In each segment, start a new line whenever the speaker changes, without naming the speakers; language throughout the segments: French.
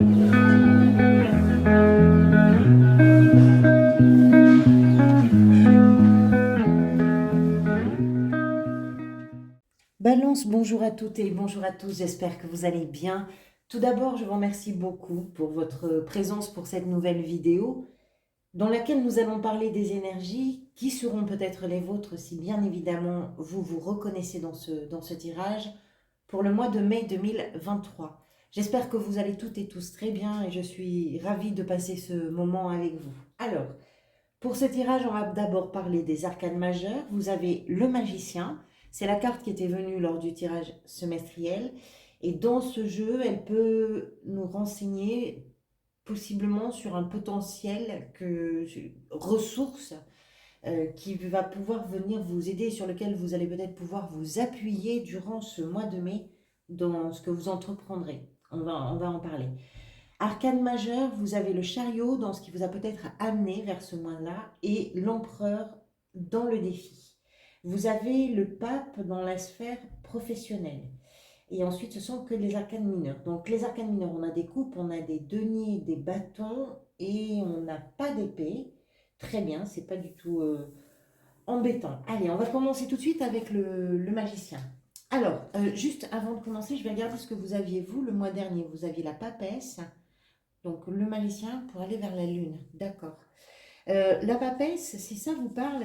Balance, bonjour à toutes et bonjour à tous, j'espère que vous allez bien. Tout d'abord, je vous remercie beaucoup pour votre présence pour cette nouvelle vidéo dans laquelle nous allons parler des énergies qui seront peut-être les vôtres si bien évidemment vous vous reconnaissez dans ce tirage pour le mois de mai 2023. J'espère que vous allez toutes et tous très bien et je suis ravie de passer ce moment avec vous. Alors, pour ce tirage, on va d'abord parler des arcanes majeures. Vous avez le magicien. C'est la carte qui était venue lors du tirage semestriel. Et dans ce jeu, elle peut nous renseigner possiblement sur un potentiel ressource qui va pouvoir venir vous aider, sur lequel vous allez peut-être pouvoir vous appuyer durant ce mois de mai dans ce que vous entreprendrez. On va en parler. Arcane majeur, vous avez le chariot dans ce qui vous a peut-être amené vers ce mois-là et l'empereur dans le défi. Vous avez le pape dans la sphère professionnelle. Et ensuite, ce sont que les arcanes mineurs. Donc, les arcanes mineurs, on a des coupes, on a des deniers, des bâtons et on n'a pas d'épée. Très bien, c'est pas du tout embêtant. Allez, on va commencer tout de suite avec le magicien. Alors, juste avant de commencer, je vais regarder ce que vous aviez, vous, le mois dernier. Vous aviez la papesse, donc le magicien pour aller vers la lune. D'accord. La papesse, si ça vous parle,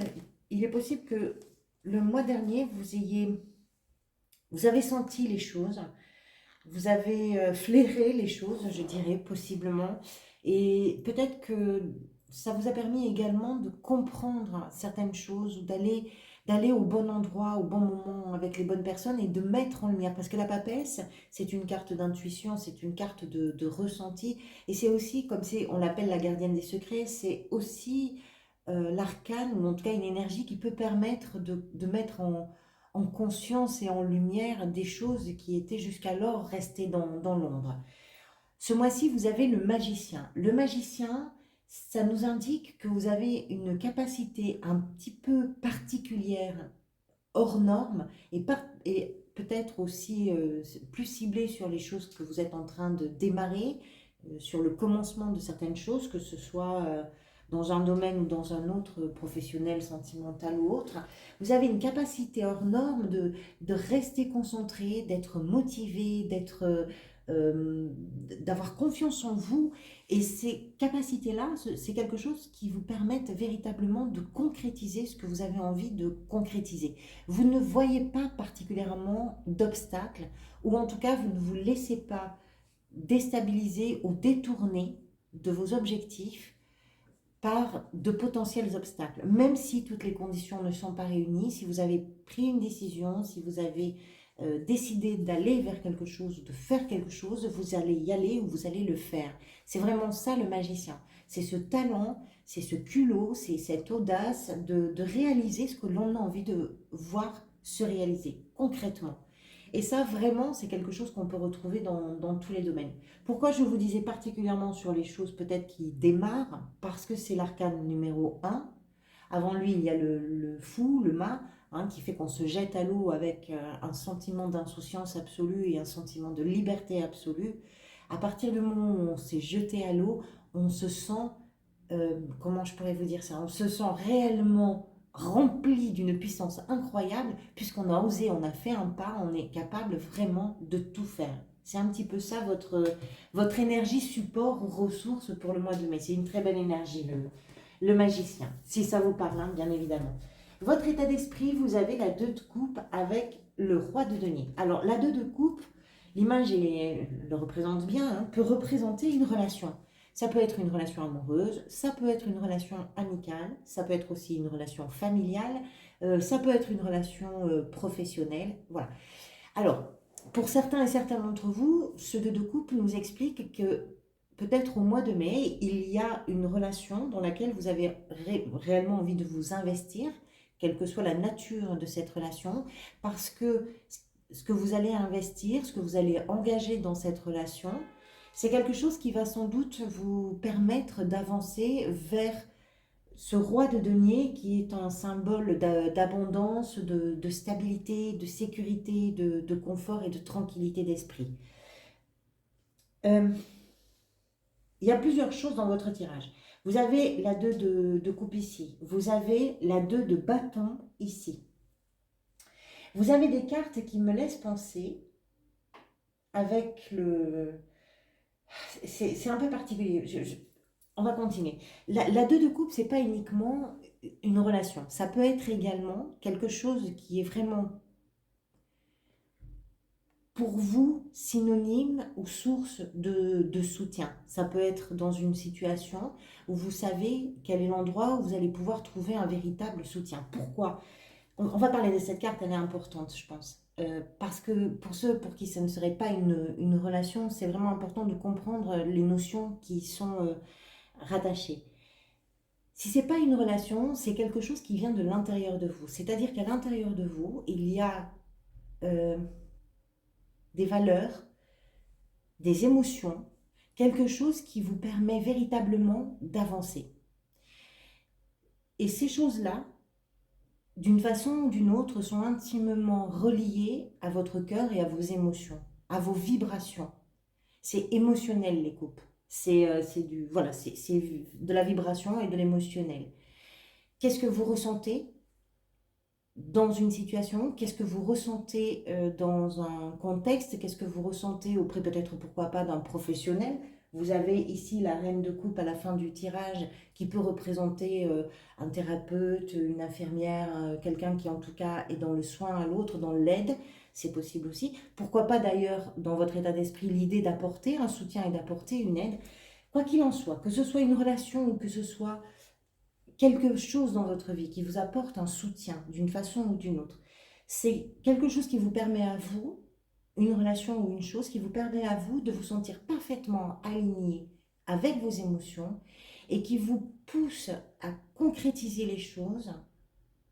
il est possible que le mois dernier, vous avez senti les choses, vous avez flairé les choses, je dirais, possiblement. Et peut-être que ça vous a permis également de comprendre certaines choses ou d'aller au bon endroit, au bon moment, avec les bonnes personnes et de mettre en lumière. Parce que la papesse, c'est une carte d'intuition, c'est une carte de ressenti. Et c'est aussi, comme on l'appelle la gardienne des secrets, c'est aussi l'arcane, ou en tout cas une énergie qui peut permettre de mettre en conscience et en lumière des choses qui étaient jusqu'alors restées dans l'ombre. Ce mois-ci, vous avez le magicien. Le magicien, ça nous indique que vous avez une capacité un petit peu particulière, hors norme, et peut-être aussi plus ciblée sur les choses que vous êtes en train de démarrer, sur le commencement de certaines choses, que ce soit dans un domaine ou dans un autre, professionnel, sentimental ou autre. Vous avez une capacité hors norme de rester concentré, d'être motivé, euh, d'avoir confiance en vous. Et ces capacités-là, c'est quelque chose qui vous permettent véritablement de concrétiser ce que vous avez envie de concrétiser. Vous ne voyez pas particulièrement d'obstacles, ou en tout cas, vous ne vous laissez pas déstabiliser ou détourner de vos objectifs par de potentiels obstacles. Même si toutes les conditions ne sont pas réunies, si vous avez pris une décision, si vous avez décidé d'aller vers quelque chose, de faire quelque chose, vous allez y aller ou vous allez le faire. C'est vraiment ça le magicien. C'est ce talent, c'est ce culot, c'est cette audace de réaliser ce que l'on a envie de voir se réaliser concrètement. Et ça, vraiment, c'est quelque chose qu'on peut retrouver dans tous les domaines. Pourquoi je vous disais particulièrement sur les choses peut-être qui démarrent? Parce que c'est l'arcane numéro un. Avant lui, il y a le fou, le mât, hein, qui fait qu'on se jette à l'eau avec un sentiment d'insouciance absolue et un sentiment de liberté absolue. À partir du moment où on s'est jeté à l'eau, on se sent, comment je pourrais vous dire ça, on se sent réellement rempli d'une puissance incroyable, puisqu'on a osé, on a fait un pas, on est capable vraiment de tout faire. C'est un petit peu ça votre énergie support ou ressource pour le mois de mai. C'est une très belle énergie, le magicien, si ça vous parle, hein, bien évidemment. Votre état d'esprit, vous avez la 2 de coupe avec le roi de denier. Alors, la 2 de coupe, l'image le représente bien, hein, peut représenter une relation. Ça peut être une relation amoureuse, ça peut être une relation amicale, ça peut être aussi une relation familiale, ça peut être une relation professionnelle. Voilà. Alors, pour certains et certaines d'entre vous, ce 2 de coupe nous explique que peut-être au mois de mai, il y a une relation dans laquelle vous avez réellement envie de vous investir, quelle que soit la nature de cette relation, parce que ce que vous allez investir, ce que vous allez engager dans cette relation, c'est quelque chose qui va sans doute vous permettre d'avancer vers ce roi de denier qui est un symbole d'abondance, de stabilité, de sécurité, de confort et de tranquillité d'esprit. Euh, il y a plusieurs choses dans votre tirage. Vous avez la 2 de coupe ici. Vous avez la 2 de bâton ici. Vous avez des cartes qui me laissent penser avec le... C'est un peu particulier. On va continuer. La 2 de coupe, c'est pas uniquement une relation. Ça peut être également quelque chose qui est vraiment pour vous synonyme ou source de soutien. Ça peut être dans une situation où vous savez quel est l'endroit où vous allez pouvoir trouver un véritable soutien. Pourquoi? On va parler de cette carte, elle est importante, je pense. Parce que pour ceux pour qui ça ne serait pas une relation, c'est vraiment important de comprendre les notions qui sont rattachées. Si ce n'est pas une relation, c'est quelque chose qui vient de l'intérieur de vous. C'est-à-dire qu'à l'intérieur de vous, il y a euh, des valeurs, des émotions, quelque chose qui vous permet véritablement d'avancer. Et ces choses-là, d'une façon ou d'une autre, sont intimement reliées à votre cœur et à vos émotions, à vos vibrations. C'est émotionnel les coupes. Voilà, c'est de la vibration et de l'émotionnel. Qu'est-ce que vous ressentez dans une situation? Qu'est-ce que vous ressentez dans un contexte? Qu'est-ce que vous ressentez auprès peut-être, pourquoi pas, d'un professionnel? Vous avez ici la reine de coupe à la fin du tirage qui peut représenter un thérapeute, une infirmière, quelqu'un qui en tout cas est dans le soin à l'autre, dans l'aide. C'est possible aussi. Pourquoi pas d'ailleurs dans votre état d'esprit l'idée d'apporter un soutien et d'apporter une aide. Quoi qu'il en soit, que ce soit une relation ou que ce soit quelque chose dans votre vie qui vous apporte un soutien d'une façon ou d'une autre, c'est quelque chose qui vous permet à vous, une relation ou une chose qui vous permet à vous de vous sentir parfaitement aligné avec vos émotions et qui vous pousse à concrétiser les choses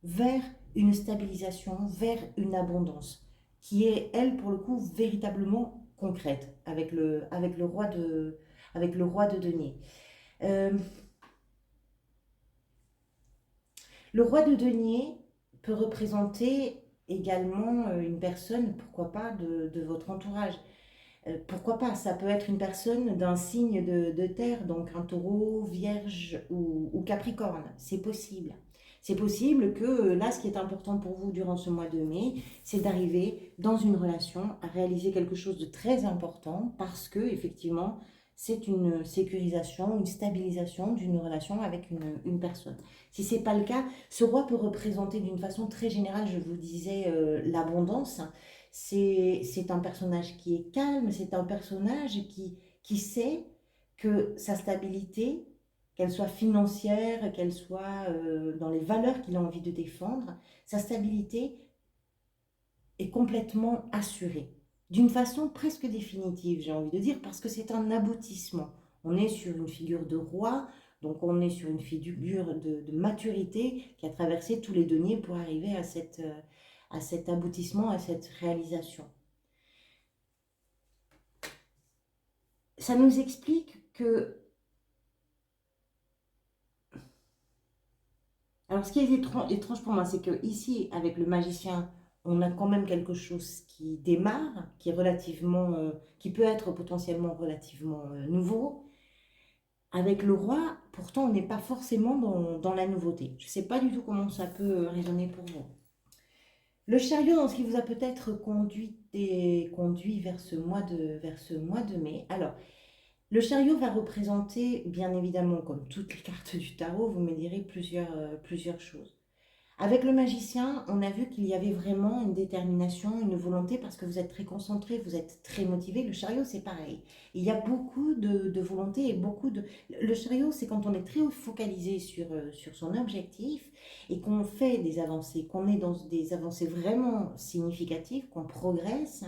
vers une stabilisation, vers une abondance, qui est, elle, pour le coup, véritablement concrète avec le roi de denier. Euh, Le roi de denier peut représenter également une personne, pourquoi pas, de votre entourage. Pourquoi pas, ça peut être une personne d'un signe de terre, donc un taureau, vierge ou capricorne. C'est possible. C'est possible que là, ce qui est important pour vous durant ce mois de mai, c'est d'arriver dans une relation à réaliser quelque chose de très important parce que, effectivement, c'est une sécurisation, une stabilisation d'une relation avec une personne. Si ce n'est pas le cas, ce roi peut représenter d'une façon très générale, je vous disais, l'abondance. C'est un personnage qui est calme, c'est un personnage qui sait que sa stabilité, qu'elle soit financière, qu'elle soit dans les valeurs qu'il a envie de défendre, sa stabilité est complètement assurée. D'une façon presque définitive, j'ai envie de dire, parce que c'est un aboutissement. On est sur une figure de roi, donc on est sur une figure de maturité qui a traversé tous les deniers pour arriver à cet aboutissement, à cette réalisation. Ça nous explique que... Alors ce qui est étrange pour moi, c'est que ici, avec le magicien, on a quand même quelque chose qui démarre, qui est relativement, qui peut être potentiellement relativement nouveau. Avec le roi, pourtant, on n'est pas forcément dans la nouveauté. Je ne sais pas du tout comment ça peut résonner pour vous. Le chariot, dans ce qui vous a peut-être conduit vers ce mois de mai. Alors, le chariot va représenter, bien évidemment, comme toutes les cartes du tarot, vous me direz plusieurs choses. Avec le magicien, on a vu qu'il y avait vraiment une détermination, une volonté, parce que vous êtes très concentré, vous êtes très motivé. Le chariot, c'est pareil. Il y a beaucoup de volonté et beaucoup de... Le chariot, c'est quand on est très focalisé sur son objectif et qu'on fait des avancées, qu'on est dans des avancées vraiment significatives, qu'on progresse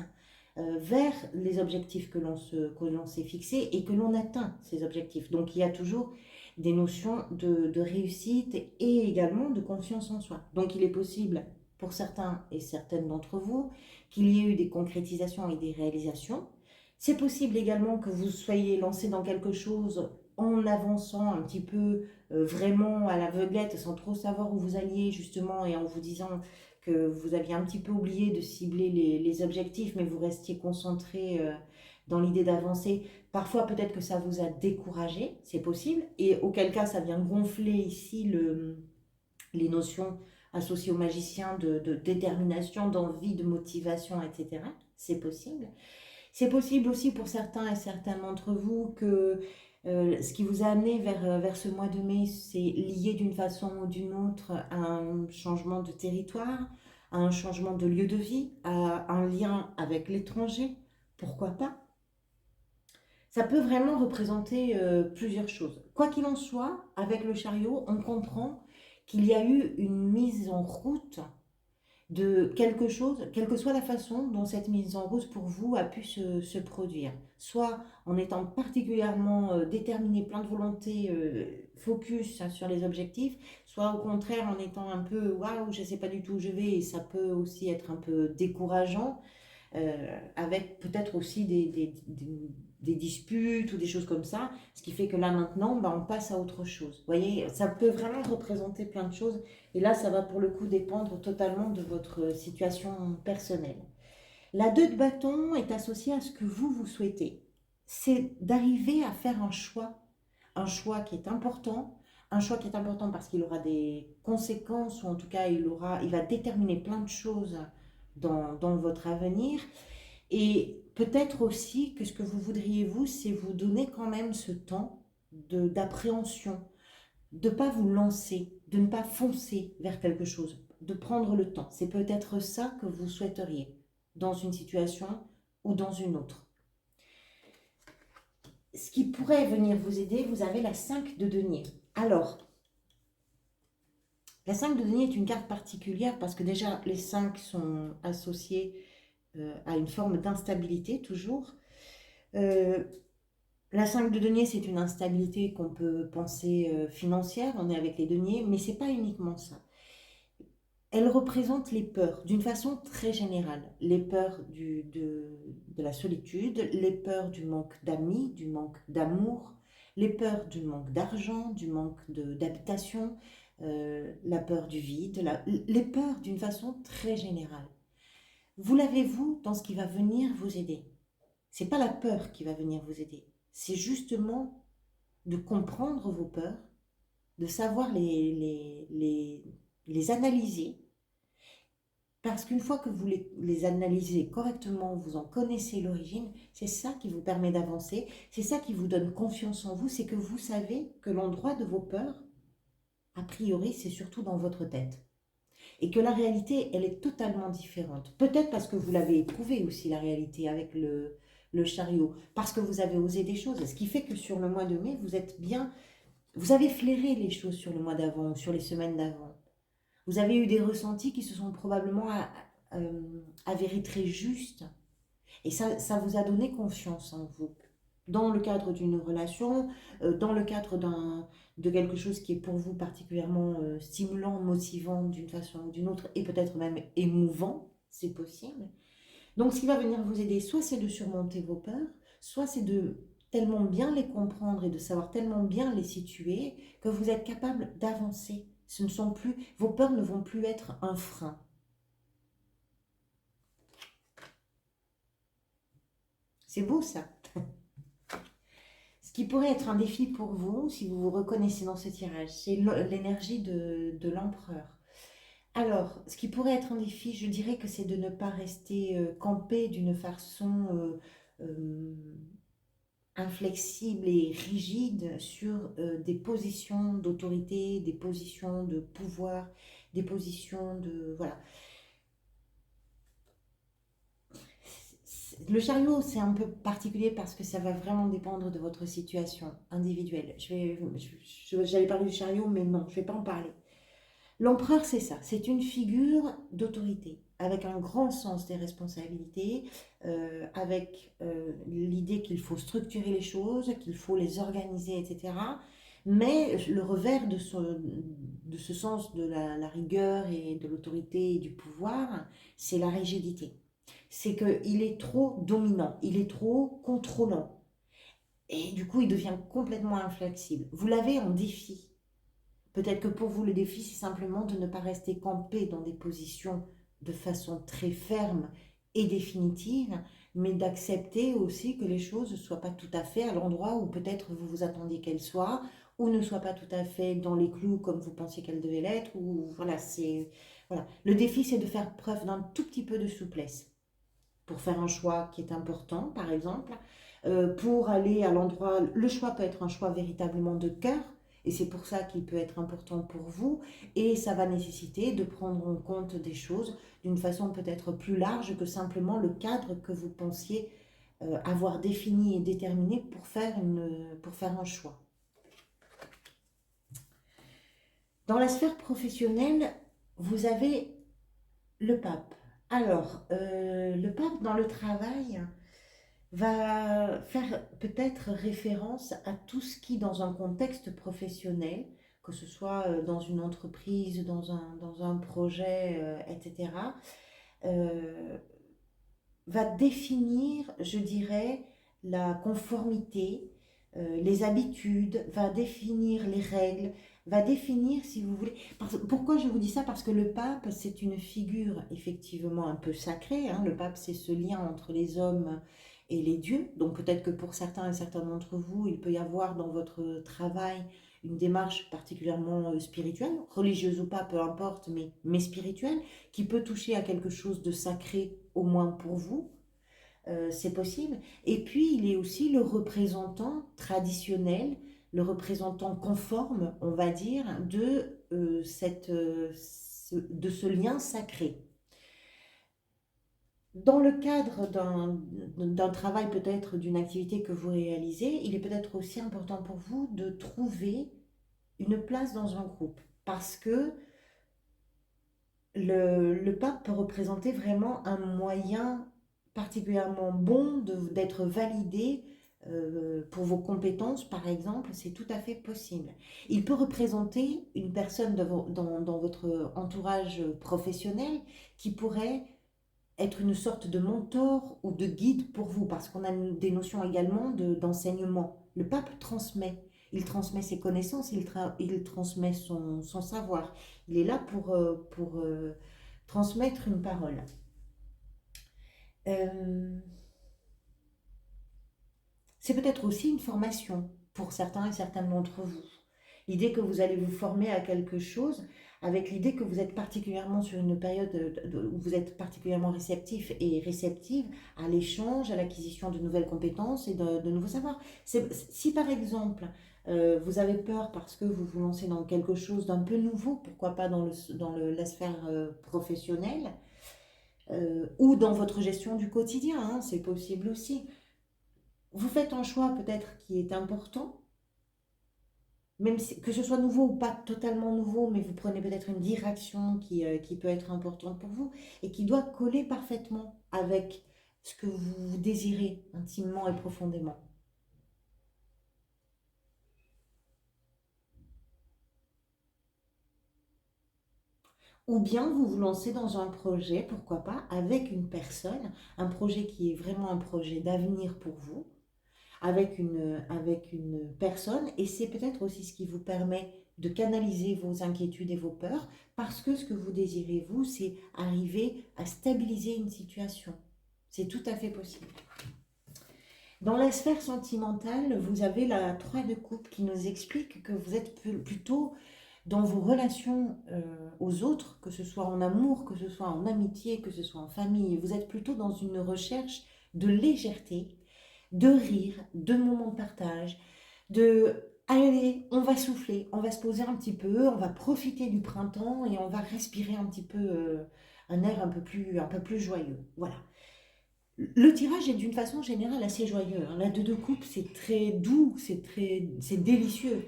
vers les objectifs que l'on s'est fixés et que l'on atteint ces objectifs. Donc, il y a toujours des notions de réussite et également de confiance en soi. Donc il est possible pour certains et certaines d'entre vous qu'il y ait eu des concrétisations et des réalisations. C'est possible également que vous soyez lancé dans quelque chose en avançant un petit peu vraiment à l'aveuglette sans trop savoir où vous alliez justement et en vous disant que vous aviez un petit peu oublié de cibler les objectifs mais vous restiez concentré dans l'idée d'avancer. Parfois, peut-être que ça vous a découragé, c'est possible, et auquel cas, ça vient gonfler ici les notions associées au magicien de détermination, d'envie, de motivation, etc. C'est possible. C'est possible aussi pour certains et certains d'entre vous que ce qui vous a amené vers ce mois de mai, c'est lié d'une façon ou d'une autre à un changement de territoire, à un changement de lieu de vie, à un lien avec l'étranger. Pourquoi pas? Ça peut vraiment représenter plusieurs choses. Quoi qu'il en soit, avec le chariot, on comprend qu'il y a eu une mise en route de quelque chose, quelle que soit la façon dont cette mise en route pour vous a pu se produire. Soit en étant particulièrement déterminé, plein de volonté, focus hein, sur les objectifs, soit au contraire en étant un peu waouh, je ne sais pas du tout où je vais, et ça peut aussi être un peu décourageant avec peut-être aussi des disputes ou des choses comme ça, ce qui fait que là maintenant, bah, on passe à autre chose. Vous voyez, ça peut vraiment représenter plein de choses, et là, ça va pour le coup dépendre totalement de votre situation personnelle. La 2 de bâton est associée à ce que vous souhaitez. C'est d'arriver à faire un choix qui est important, un choix qui est important parce qu'il aura des conséquences, ou en tout cas il va déterminer plein de choses dans votre avenir. Et peut-être aussi que ce que vous voudriez vous, c'est vous donner quand même ce temps d'appréhension, de ne pas vous lancer, de ne pas foncer vers quelque chose, de prendre le temps. C'est peut-être ça que vous souhaiteriez dans une situation ou dans une autre. Ce qui pourrait venir vous aider, vous avez la 5 de denier. Alors, la 5 de denier est une carte particulière parce que déjà les 5 sont associés à une forme d'instabilité toujours. Euh, la 5 de denier, c'est une instabilité qu'on peut penser financière, on est avec les deniers, mais ce n'est pas uniquement ça. Elle représente les peurs d'une façon très générale. Les peurs de la solitude, les peurs du manque d'amis, du manque d'amour, les peurs du manque d'argent, du manque d'habitation, la peur du vide, les peurs d'une façon très générale. Vous l'avez, vous, dans ce qui va venir vous aider. C'est pas la peur qui va venir vous aider. C'est justement de comprendre vos peurs, de savoir les analyser. Parce qu'une fois que vous les analysez correctement, vous en connaissez l'origine, c'est ça qui vous permet d'avancer, c'est ça qui vous donne confiance en vous, c'est que vous savez que l'endroit de vos peurs, a priori, c'est surtout dans votre tête. Et que la réalité, elle est totalement différente. Peut-être parce que vous l'avez éprouvé aussi, la réalité, avec le chariot, parce que vous avez osé des choses, ce qui fait que sur le mois de mai, vous êtes bien, vous avez flairé les choses sur le mois d'avant ou sur les semaines d'avant. Vous avez eu des ressentis qui se sont probablement avérés très justes. Et ça vous a donné confiance en vous. Dans le cadre d'une relation, dans le cadre de quelque chose qui est pour vous particulièrement stimulant, motivant d'une façon ou d'une autre, et peut-être même émouvant, c'est possible. Donc ce qui va venir vous aider, soit c'est de surmonter vos peurs, soit c'est de tellement bien les comprendre et de savoir tellement bien les situer que vous êtes capable d'avancer. Ce ne sont plus, vos peurs ne vont plus être un frein. C'est beau ça. Ce qui pourrait être un défi pour vous, si vous vous reconnaissez dans ce tirage, c'est l'énergie de l'empereur. Alors, ce qui pourrait être un défi, je dirais que c'est de ne pas rester campé d'une façon inflexible et rigide sur des positions d'autorité, des positions de pouvoir, des positions de... Voilà. Le chariot, c'est un peu particulier parce que ça va vraiment dépendre de votre situation individuelle. J'allais parler du chariot, mais non, je ne vais pas en parler. L'empereur, c'est ça, c'est une figure d'autorité, avec un grand sens des responsabilités, avec l'idée qu'il faut structurer les choses, qu'il faut les organiser, etc. Mais le revers de ce sens de la rigueur et de l'autorité et du pouvoir, c'est la rigidité. C'est qu'il est trop dominant, il est trop contrôlant. Et du coup, il devient complètement inflexible. Vous l'avez en défi. Peut-être que pour vous, le défi, c'est simplement de ne pas rester campé dans des positions de façon très ferme et définitive, mais d'accepter aussi que les choses ne soient pas tout à fait à l'endroit où peut-être vous vous attendiez qu'elles soient, ou ne soient pas tout à fait dans les clous comme vous pensiez qu'elles devaient l'être, ou voilà, c'est... Voilà. Le défi, c'est de faire preuve d'un tout petit peu de souplesse pour faire un choix qui est important, par exemple, pour aller à l'endroit, le choix peut être un choix véritablement de cœur, et c'est pour ça qu'il peut être important pour vous, et ça va nécessiter de prendre en compte des choses d'une façon peut-être plus large que simplement le cadre que vous pensiez avoir défini et déterminé pour faire un choix. Dans la sphère professionnelle, vous avez le pape. Alors, le pape dans le travail va faire peut-être référence à tout ce qui, dans un contexte professionnel, que ce soit dans une entreprise, dans un projet, etc., euh, va définir, je dirais, la conformité, les habitudes, va définir les règles, va définir, si vous voulez... Pourquoi je vous dis ça? Parce que le pape, c'est une figure effectivement un peu sacrée, hein. Le pape, c'est ce lien entre les hommes et les dieux. Donc peut-être que pour certains et certains d'entre vous, il peut y avoir dans votre travail une démarche particulièrement spirituelle, religieuse ou pas, peu importe, mais spirituelle, qui peut toucher à quelque chose de sacré, au moins pour vous, c'est possible. Et puis, il est aussi le représentant traditionnel, le représentant conforme, on va dire, de ce lien sacré. Dans le cadre d'un travail, peut-être d'une activité que vous réalisez, il est peut-être aussi important pour vous de trouver une place dans un groupe, parce que le pape peut représenter vraiment un moyen particulièrement bon d'être validé pour vos compétences, par exemple, c'est tout à fait possible. Il peut représenter une personne dans votre entourage professionnel qui pourrait être une sorte de mentor ou de guide pour vous, parce qu'on a des notions également d'enseignement. Le pape transmet. Il transmet ses connaissances, il transmet son savoir. Il est là pour transmettre une parole. Euh, c'est peut-être aussi une formation pour certains et certaines d'entre vous. L'idée que vous allez vous former à quelque chose avec l'idée que vous êtes particulièrement sur une période où vous êtes particulièrement réceptif et réceptive à l'échange, à l'acquisition de nouvelles compétences et de nouveaux savoirs. Si par exemple, vous avez peur parce que vous vous lancez dans quelque chose d'un peu nouveau, pourquoi pas la sphère professionnelle, ou dans votre gestion du quotidien, hein, c'est possible aussi. Vous faites un choix peut-être qui est important, même si, que ce soit nouveau ou pas totalement nouveau, mais vous prenez peut-être une direction qui peut être importante pour vous et qui doit coller parfaitement avec ce que vous désirez intimement et profondément. Ou bien vous vous lancez dans un projet, pourquoi pas, avec une personne, un projet qui est vraiment un projet d'avenir pour vous, avec une personne, et c'est peut-être aussi ce qui vous permet de canaliser vos inquiétudes et vos peurs, parce que ce que vous désirez, vous, c'est arriver à stabiliser une situation. C'est tout à fait possible. Dans la sphère sentimentale, vous avez la 3 de coupe qui nous explique que vous êtes plutôt dans vos relations aux autres, que ce soit en amour, que ce soit en amitié, que ce soit en famille, vous êtes plutôt dans une recherche de légèreté, de rire, de moments de partage, de allez, on va souffler, on va se poser un petit peu, on va profiter du printemps et on va respirer un petit peu un air un peu plus joyeux. Voilà. Le tirage est d'une façon générale assez joyeux, hein. La deux de coupe, c'est très doux, c'est délicieux.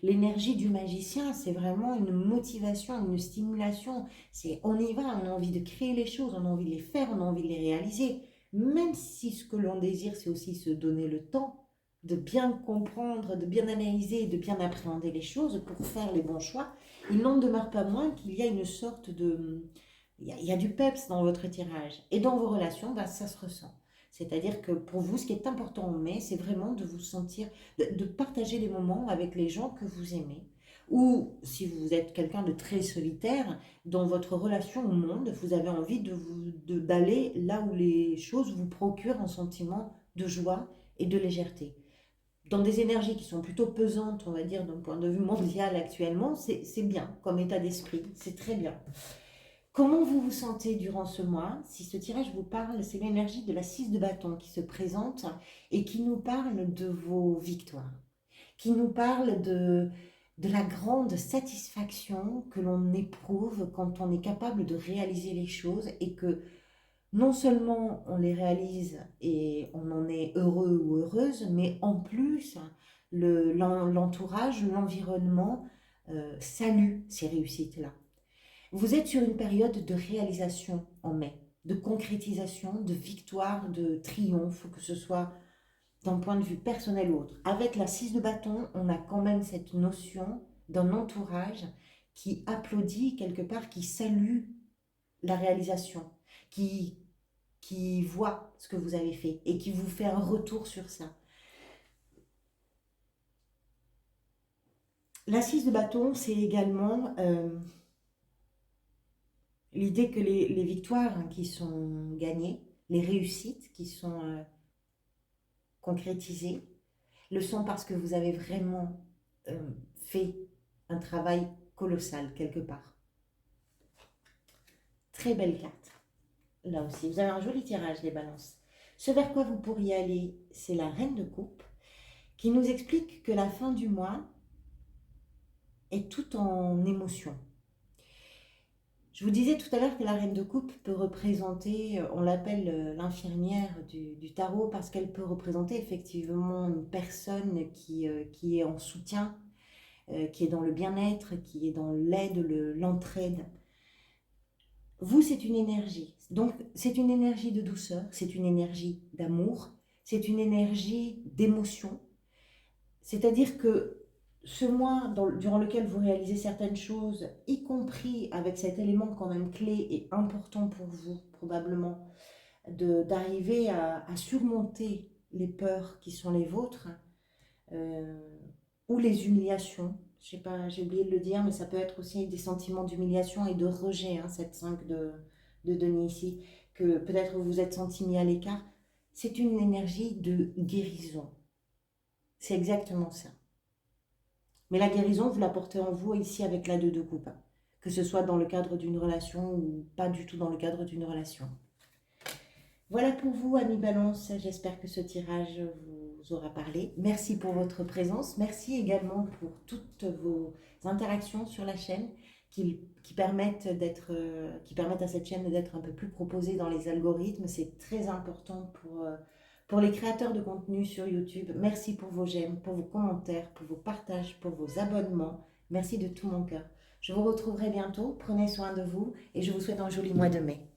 L'énergie du magicien, c'est vraiment une motivation, une stimulation. C'est on y va, on a envie de créer les choses, on a envie de les faire, on a envie de les réaliser. Même si ce que l'on désire, c'est aussi se donner le temps de bien comprendre, de bien analyser et de bien appréhender les choses pour faire les bons choix, il n'en demeure pas moins qu'il y a une sorte de il y a du peps dans votre tirage. Et dans vos relations, ben, ça se ressent. C'est-à-dire que pour vous, ce qui est important en mai, c'est vraiment de vous sentir, de partager les moments avec les gens que vous aimez, Ou si vous êtes quelqu'un de très solitaire, dans votre relation au monde, vous avez envie d'aller là où les choses vous procurent un sentiment de joie et de légèreté. Dans des énergies qui sont plutôt pesantes, on va dire, d'un point de vue mondial actuellement, c'est bien comme état d'esprit, c'est très bien. Comment vous vous sentez durant ce mois? Si ce tirage vous parle, c'est l'énergie de la 6 de bâton qui se présente et qui nous parle de vos victoires, qui nous parle de la grande satisfaction que l'on éprouve quand on est capable de réaliser les choses et que non seulement on les réalise et on en est heureux ou heureuse, mais en plus l'entourage, l'environnement salue ces réussites-là. Vous êtes sur une période de réalisation en mai, de concrétisation, de victoire, de triomphe, que ce soit d'un point de vue personnel ou autre. Avec la 6 de bâton, on a quand même cette notion d'un entourage qui applaudit quelque part, qui salue la réalisation, qui, qui voit ce que vous avez fait et qui vous fait un retour sur ça. La 6 de bâton, c'est également l'idée que les victoires qui sont gagnées, les réussites qui sont concrétisées, le sont parce que vous avez vraiment fait un travail colossal quelque part. Très belle carte. Là aussi, vous avez un joli tirage, les balances. Ce vers quoi vous pourriez aller, c'est la reine de coupe, qui nous explique que la fin du mois est tout en émotion. Je vous disais tout à l'heure que la reine de coupe peut représenter, on l'appelle l'infirmière du tarot, parce qu'elle peut représenter effectivement une personne qui est en soutien, qui est dans le bien-être, qui est dans l'aide, l'entraide. Vous, c'est une énergie. Donc, c'est une énergie de douceur, c'est une énergie d'amour, c'est une énergie d'émotion. C'est-à-dire que ce mois durant lequel vous réalisez certaines choses, y compris avec cet élément quand même clé et important pour vous, probablement, d'arriver à surmonter les peurs qui sont les vôtres, euh, ou les humiliations. Je sais pas, j'ai oublié de le dire, mais ça peut être aussi des sentiments d'humiliation et de rejet, hein, cette 5 de Denis ici, que peut-être vous vous êtes senti mis à l'écart. C'est une énergie de guérison. C'est exactement ça. Mais la guérison, vous la portez en vous ici avec la 2 de coupe, hein, que ce soit dans le cadre d'une relation ou pas du tout dans le cadre d'une relation. Voilà pour vous, amis Balance. J'espère que ce tirage vous aura parlé. Merci pour votre présence. Merci également pour toutes vos interactions sur la chaîne qui permettent à cette chaîne d'être un peu plus proposée dans les algorithmes. C'est très important pour les créateurs de contenu sur YouTube. Merci pour vos j'aime, pour vos commentaires, pour vos partages, pour vos abonnements. Merci de tout mon cœur. Je vous retrouverai bientôt. Prenez soin de vous et je vous souhaite un joli mois de mai.